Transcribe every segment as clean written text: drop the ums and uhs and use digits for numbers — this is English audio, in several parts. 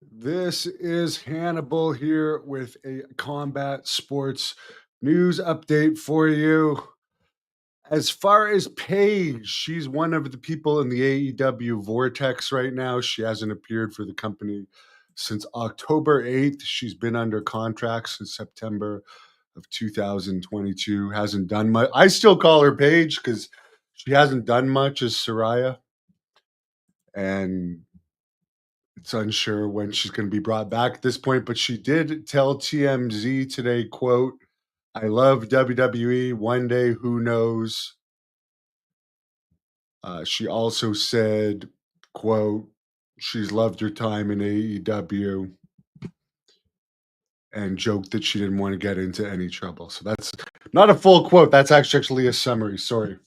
This is Hannibal here with a combat sports news update for you. As far as Paige, she's one of the people in the AEW vortex right now. She hasn't appeared for the company since October 8th. She's been under contract since September of 2022. Hasn't done much. I still call her Paige because she hasn't done much as Soraya. And it's unsure when she's going to be brought back at this point, but she did tell TMZ today, quote, "I love WWE. One day, who knows?" She also said, quote, she's loved her time in AEW and joked that she didn't want to get into any trouble. So that's not a full quote. That's actually a summary. Sorry.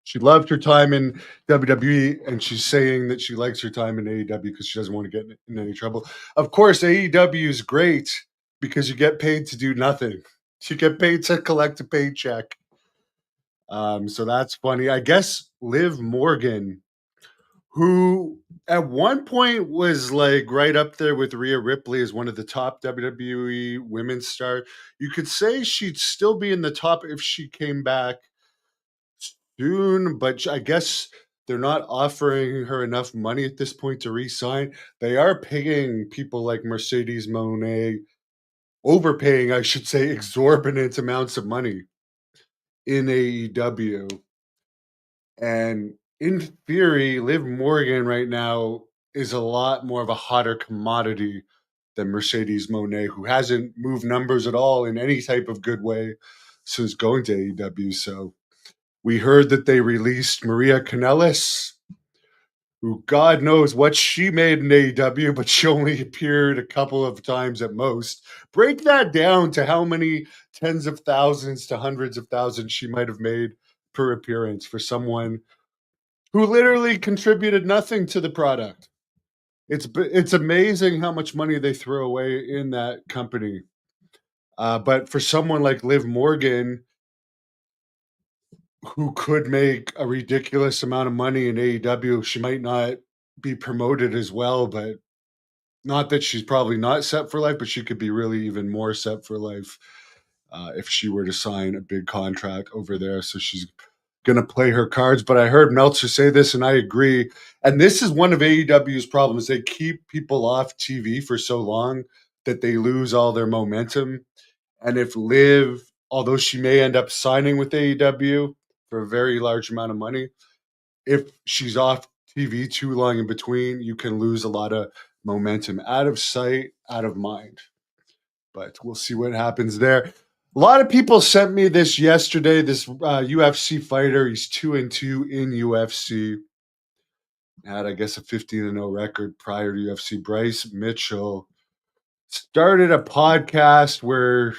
She loved her time in WWE, and she's saying that she likes her time in AEW because she doesn't want to get in any trouble. Of course, AEW is great because you get paid to do nothing. You get paid to collect a paycheck. So that's funny. I guess Liv Morgan, who at one point was like right up there with Rhea Ripley as one of the top WWE women's stars. You could say she'd still be in the top if she came back soon, but I guess they're not offering her enough money at this point to re-sign. They are paying people like Mercedes Monet, overpaying, I should say, exorbitant amounts of money in AEW. And in theory, Liv Morgan right now is a lot more of a hotter commodity than Mercedes Monet, who hasn't moved numbers at all in any type of good way since going to AEW. So we heard that they released Maria Kanellis, who God knows what she made in AEW, but she only appeared a couple of times at most. Break that down to how many tens of thousands to hundreds of thousands she might have made per appearance for someone who literally contributed nothing to the product. It's amazing how much money they throw away in that company. But for someone like Liv Morgan, who could make a ridiculous amount of money in AEW, she might not be promoted as well, but not that she's probably not set for life, but she could be really even more set for life if she were to sign a big contract over there. So she's going to play her cards. But I heard Meltzer say this, and I agree. And this is one of AEW's problems. They keep people off TV for so long that they lose all their momentum. And if Liv, although she may end up signing with AEW for a very large amount of money, if she's off TV too long in between, you can lose a lot of momentum. Out of sight, out of mind. But we'll see what happens there. A lot of people sent me this yesterday. This UFC fighter, he's 2-2 in UFC. Had, I guess, a 15-0 record prior to UFC. Bryce Mitchell started a podcast where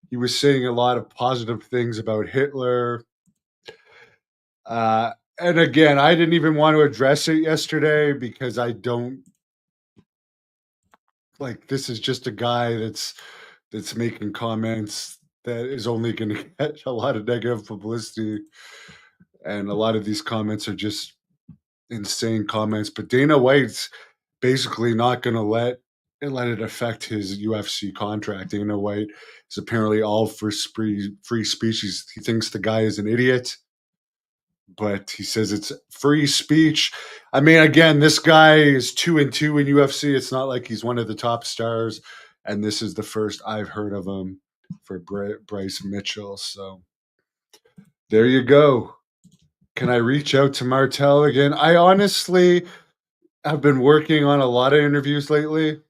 he was saying a lot of positive things about Hitler. And again, I didn't even want to address it yesterday because I don't like, this is just a guy that's making comments that is only going to get a lot of negative publicity, and a lot of these comments are just insane comments. But Dana White's basically not going to let it affect his UFC contract. Dana White is apparently all for free speech. He thinks the guy is an idiot, but he says it's free speech. I mean, again, this guy is 2-2 in UFC. It's not like he's one of the top stars, and this is the first I've heard of him for Bryce Mitchell. So there you go. Can I reach out to Martel again? I honestly have been working on a lot of interviews lately,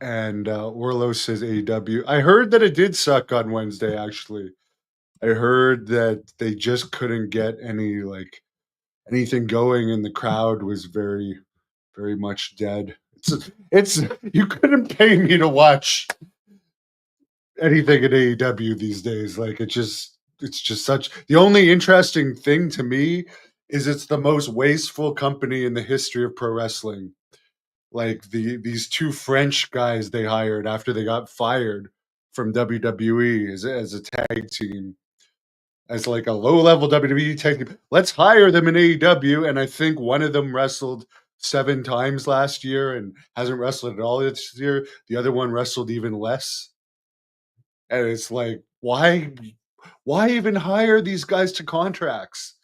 and Orlo says AEW. I heard that it did suck on Wednesday, actually. I heard that they just couldn't get anything going, and the crowd was very, very much dead. It's you couldn't pay me to watch anything at AEW these days. Like it's just such, the only interesting thing to me is it's the most wasteful company in the history of pro wrestling. Like these two French guys they hired after they got fired from WWE as a tag team, as like a low level WWE tag team. Let's hire them in AEW, and I think one of them wrestled 7 times last year and hasn't wrestled at all this year. The other one wrestled even less. And it's like, why even hire these guys to contracts?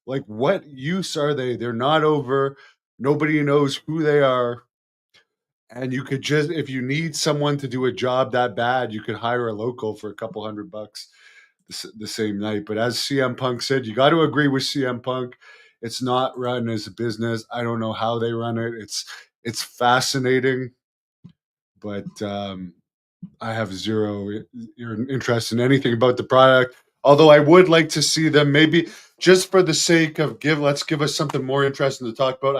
Like, what use are they? They're not over. Nobody knows who they are. And you could just, if you need someone to do a job that bad, you could hire a local for a couple $100 the same night. But as CM Punk said, you got to agree with CM Punk. It's not run as a business. I don't know how they run it. It's fascinating, but I have zero interest in anything about the product. Although I would like to see them maybe just for the sake of let's give us something more interesting to talk about.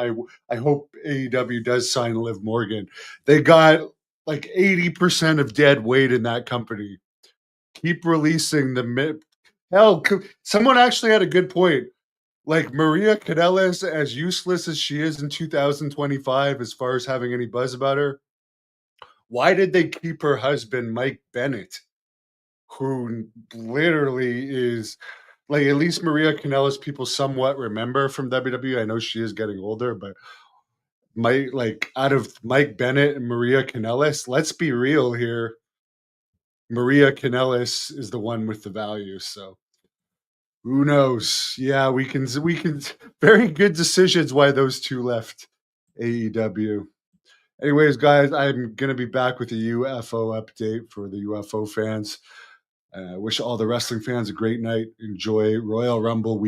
I hope AEW does sign Liv Morgan. They got like 80% of dead weight in that company. Keep releasing the hell. Someone actually had a good point. Like Maria Kanellis, as useless as she is in 2025, as far as having any buzz about her, why did they keep her husband, Mike Bennett, who literally is like, at least Maria Kanellis people somewhat remember from WWE. I know she is getting older, but out of Mike Bennett and Maria Kanellis, let's be real here. Maria Kanellis is the one with the value. So who knows? Yeah, we can very good decisions why those two left AEW. Anyways, guys, I'm gonna be back with a UFO update for the UFO fans. Wish all the wrestling fans a great night. Enjoy Royal Rumble week.